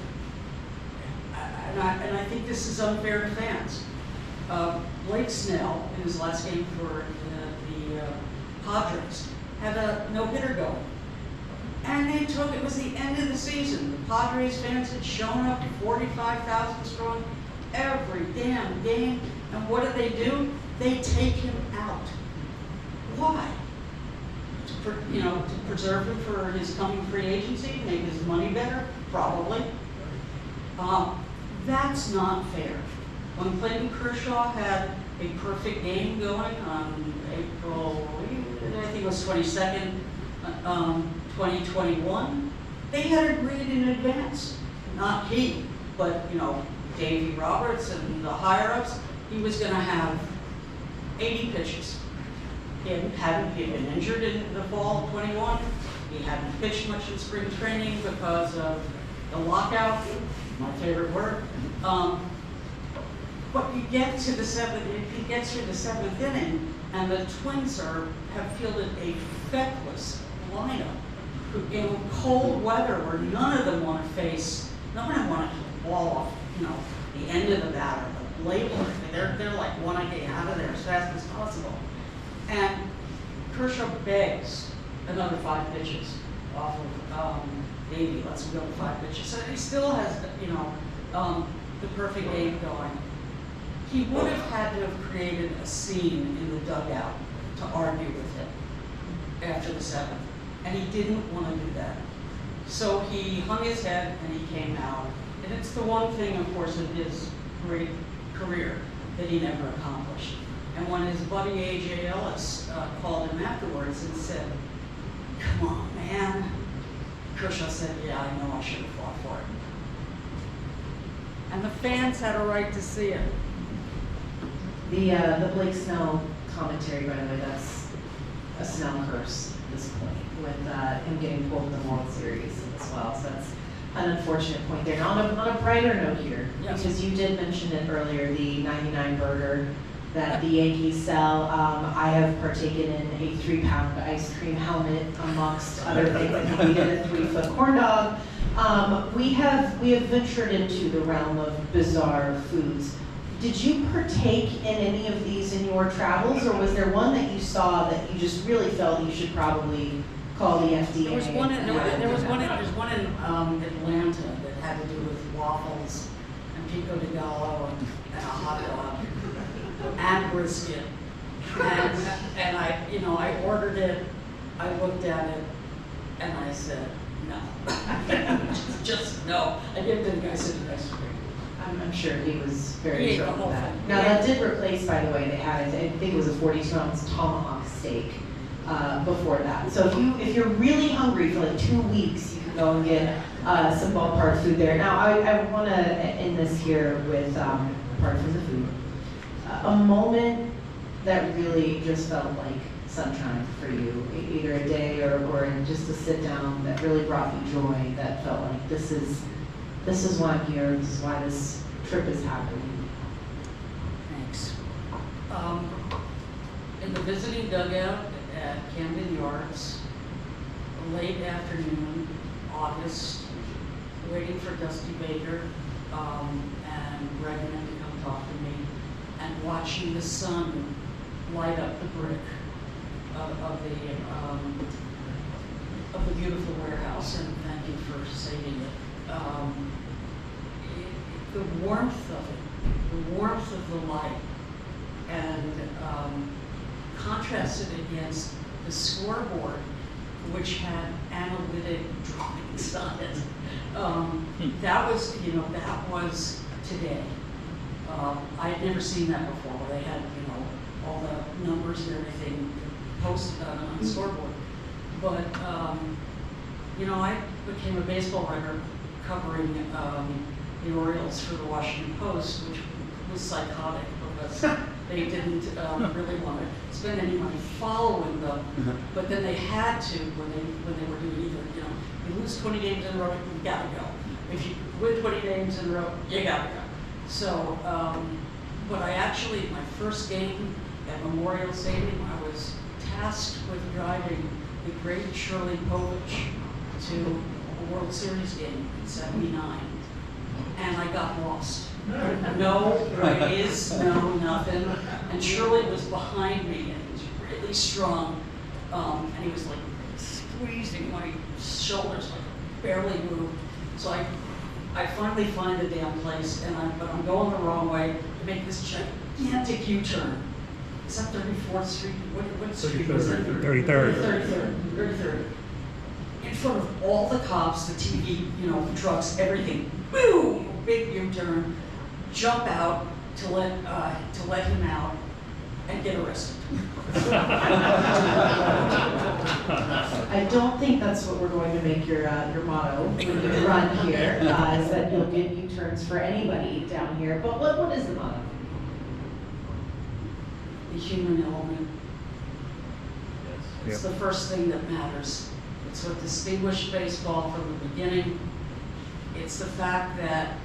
and I think this is unfair to fans. Blake Snell, in his last game for the Padres, had a no-hitter going. And it was the end of the season. The Padres fans had shown up 45,000 strong every damn game. And what do? They take him out. Why? To preserve him for his coming free agency, make his money better? Probably. That's not fair. When Clayton Kershaw had a perfect game going on April, I think it was 22nd, 2021, they had agreed in advance. Not he, but Davey Roberts and the higher-ups, he was going to have 80 pitches. He had been injured in the fall of 21. He hadn't pitched much in spring training because of the lockout, my favorite word. But you get to the seventh, if he gets through the seventh inning, and the Twins have fielded a feckless lineup in cold weather where none of them want to hit the ball off, the end of the batter, the label. They're like, want to get out of there as fast as possible. And Kershaw begs another 5 pitches off of Leavy. Let's go to 5 pitches. So he still has, the perfect game going. He would have had to have created a scene in the dugout to argue with him after the 7th. And he didn't want to do that. So he hung his head and he came out. And it's the one thing, of course, in his great career that he never accomplished. And when his buddy A.J. Ellis called him afterwards and said, come on, man, Kershaw said, yeah, I know I should have fought for it. And the fans had a right to see it. The Blake Snell commentary, by the way, that's a Snell curse at this point, with him getting pulled in the World Series as well. So that's an unfortunate point there. Now, on a brighter note here, yes, because you did mention it earlier, the 99 burger that the Yankees sell. I have partaken in a 3-pound ice cream helmet, amongst other things. I think we did a 3-foot corn dog. We have ventured into the realm of bizarre foods. Did you partake in any of these in your travels, or was there one that you saw that you just really felt you should probably call the FDA? There's one in Atlanta that had to do with waffles and pico de gallo and a hot dog and brisket And I, you know, I ordered it, I looked at it, and I said, no. Just no. I gave it to the guy sitting next to me. I'm sure he was very He ate the thrilled whole with that. thing. Now, that did replace, by the way, they had, I think it was a 42-ounce tomahawk steak before that. So if you're really hungry for like 2 weeks, you can go and get some ballpark food there. Now, I want to end this here with, apart from the food, a moment that really just felt like sunshine for you, either a day or just a sit down that really brought you joy, that felt like this is why I'm here, this is why this trip is happening. Thanks. In the visiting dugout at Camden Yards, late afternoon, August, waiting for Dusty Baker and Bregman to come talk to me, and watching the sun light up the brick of the beautiful warehouse, and thank you for saving it. The warmth of it, the warmth of the light, and contrasted against the scoreboard, which had analytic drawings on it. That was, you know, that was today. I had never seen that before, where they had, you know, all the numbers and everything posted on the scoreboard. But, you know, I became a baseball writer covering the Orioles for the Washington Post, which was psychotic because they didn't really want to spend any money following them. But then they had to when they were doing either, you know, you lose 20 games in a row, you gotta go. If you win 20 games in a row, you gotta go. So, but I actually, my first game at Memorial Stadium, I was tasked with driving the great Shirley Povich to a World Series game in '79, and I got lost. No raise, no nothing, and Shirley was behind me, and he was really strong, and he was like squeezing my shoulders, like barely moved. So I finally find the damn place, but I'm going the wrong way to make this gigantic U-turn. Is that 34th Street? What street was that? 33rd. 33rd. In front of all the cops, the TV, you know, the trucks, everything. Boom! Big U-turn. Jump out to let him out and get arrested. I don't think that's what we're going to make your motto when you run here, is that you'll get U-turns for anybody down here. But what is the motto? The human element. It's Yep. the first thing that matters. It's what distinguished baseball from the beginning. It's the fact that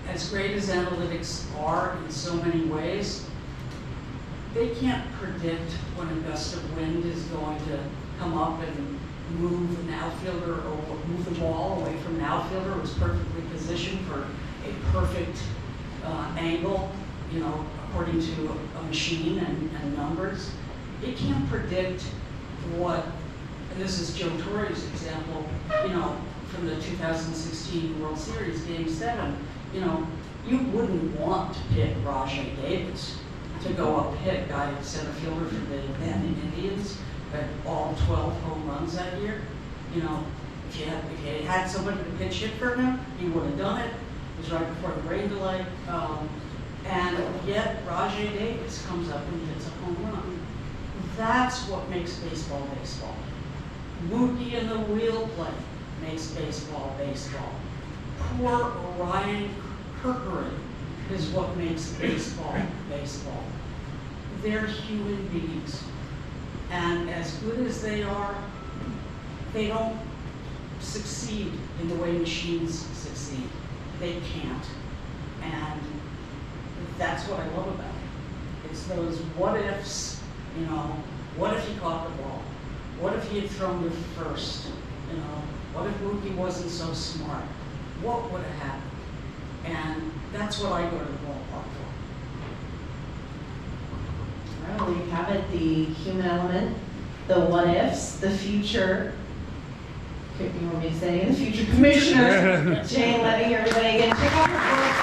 as great as analytics are in so many ways, they can't predict when a gust of wind is going to come up and move an outfielder or move the ball away from an outfielder who's perfectly positioned for a perfect angle, you know, according to a machine and numbers. It can't predict what, and this is Joe Torre's example, you know, from the 2016 World Series, Game 7, you know, you wouldn't want to pick Rajai Davis to go up hit guy center fielder for the then Indians at all 12 home runs that year. You know, if you had somebody to pitch hit for him, he would have done it. It was right before the rain delay. And yet Rajai Davis comes up and hits a home run. That's what makes baseball baseball. Mookie and the wheel play makes baseball baseball. Poor Ryan Kirkering is what makes baseball baseball. They're human beings. And as good as they are, they don't succeed in the way machines succeed. They can't. And that's what I love about it. It's those what ifs, you know, what if he caught the ball? What if he had thrown to first? You know, what if Mookie wasn't so smart? What would have happened? And that's what I go to the ballpark for. Well, we have it, the human element, the what ifs, the future. You want me to say the future commissioner, Jane Leavy, everybody again. Check out her books.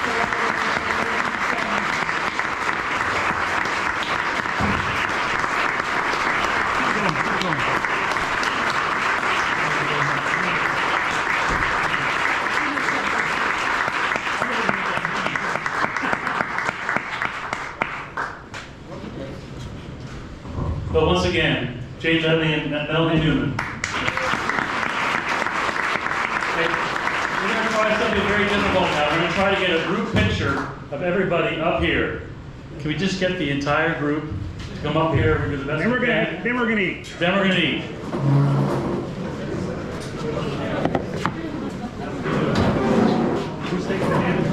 Jane Leavy and Melanie Newman. Okay, we're going to try something very difficult now. We're going to try to get a group picture of everybody up here. Can we just get the entire group to come up here and do the best Then we we're can? gonna eat. Then we're going to eat. Who's taking the hand?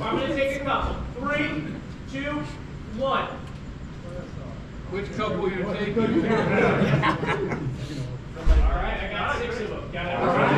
I'm going to take a couple. 3, 2, 1. Which couple are you taking? All right, I got 6 of them. Got it. All right.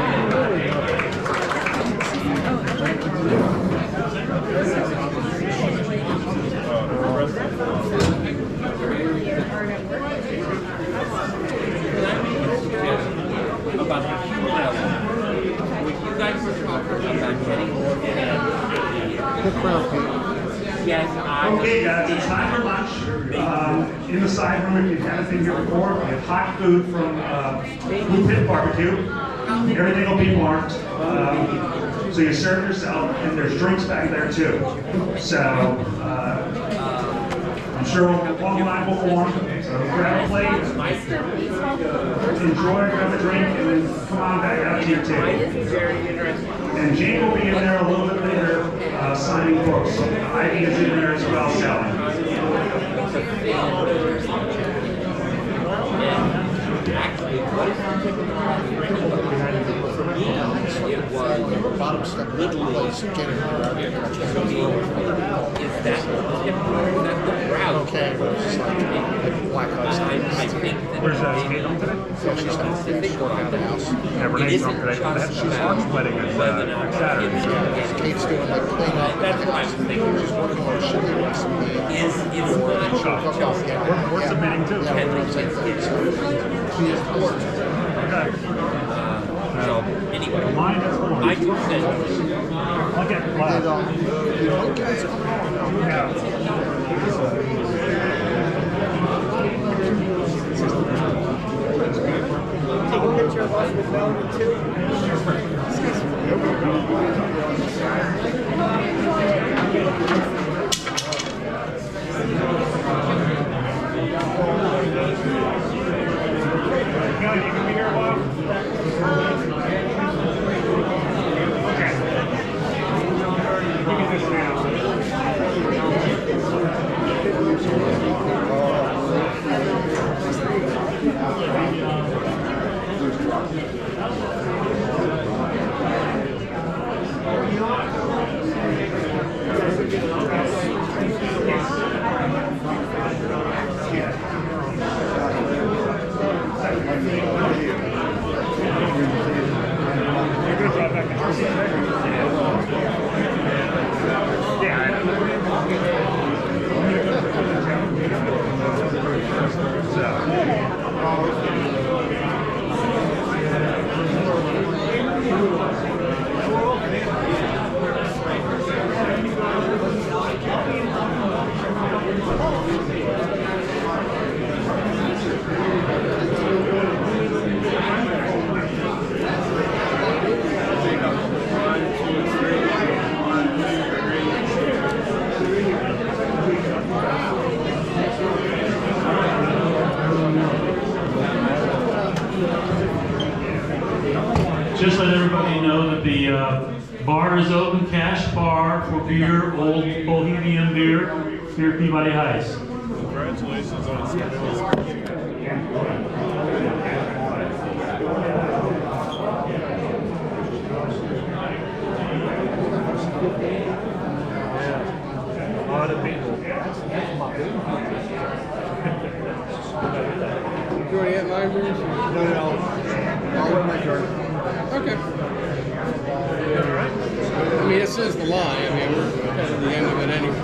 Okay, guys, it's time for lunch. In the side room, if you haven't been here before, we have hot food from Blue Pit Barbecue. Everything will be warmed. So you serve yourself, and there's drinks back there too. So I'm sure one line will form. So grab a plate, enjoy, grab a drink, and then come on back out to your table. And Jane will be in there a little bit later signing books. Ivy is in there as well selling. Bottom step, middle place, getting around here. Okay, but it's just like black ice. Where's Kate home today? Yeah, she's not short out of the house. Yeah, Renee's home today. She's Mark's wedding is Saturday. Kate's doing like clean up. She's working on a chili recipe. We're submitting too. Yeah, we're on the same thing. So she is bored. Okay. So anyway, Mine is orange. I took that. I'll get black. And, you know, guys come on. Yeah. Take a picture of us with Melanie too. Kelly, you can be here a while? Okay. You can just now. Bar is open, cash bar for beer, old Bohemian beer, here at Peabody Heights. Congratulations on stability. A lot of people. You already had 9 beers? No. I'll let my turn. Okay. I mean, this is the line. I mean, we're at the end of it anyway.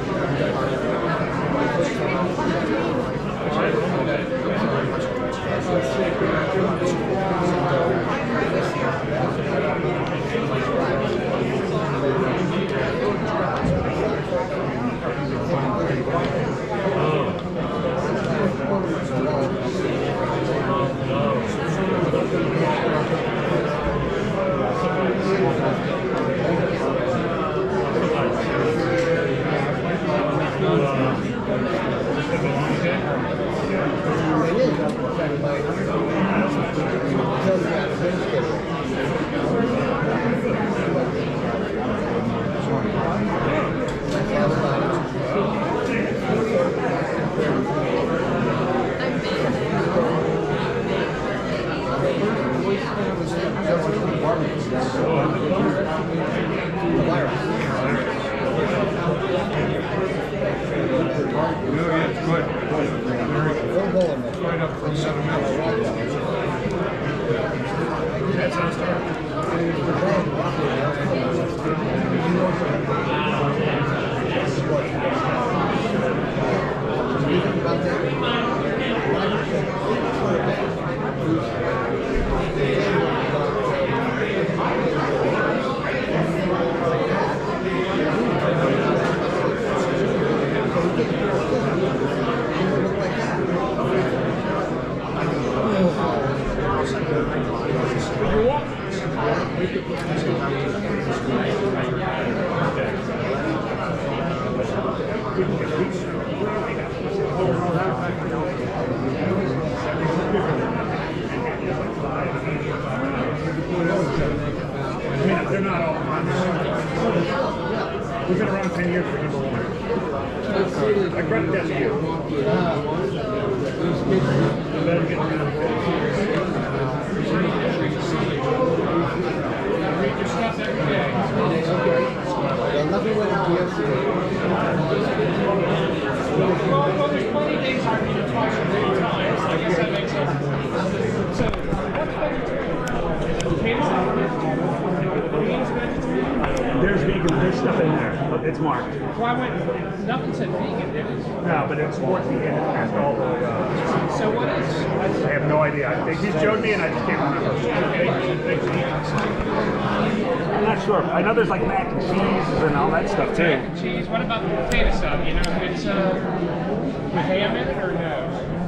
They're not all fun. We've been around 10 years for number one. I credit that to you. You better get rid of it. Read your stuff every day. Nothing went out yesterday. Well, there's plenty of things I read it twice or 3 times. I guess that makes sense. So, what's vegetarian? Potatoes and beans vegetarian? There's vegan fish stuff in there. It's marked. Well, I went, nothing said vegan, did it? No, but it's sports vegan. It has all the. So what is? I have no idea. He showed me and I just can't remember. I'm not sure. I know there's like mac and cheese and all that stuff too. Mac and cheese. What about the potato stuff? You know, it's with ham in it or no?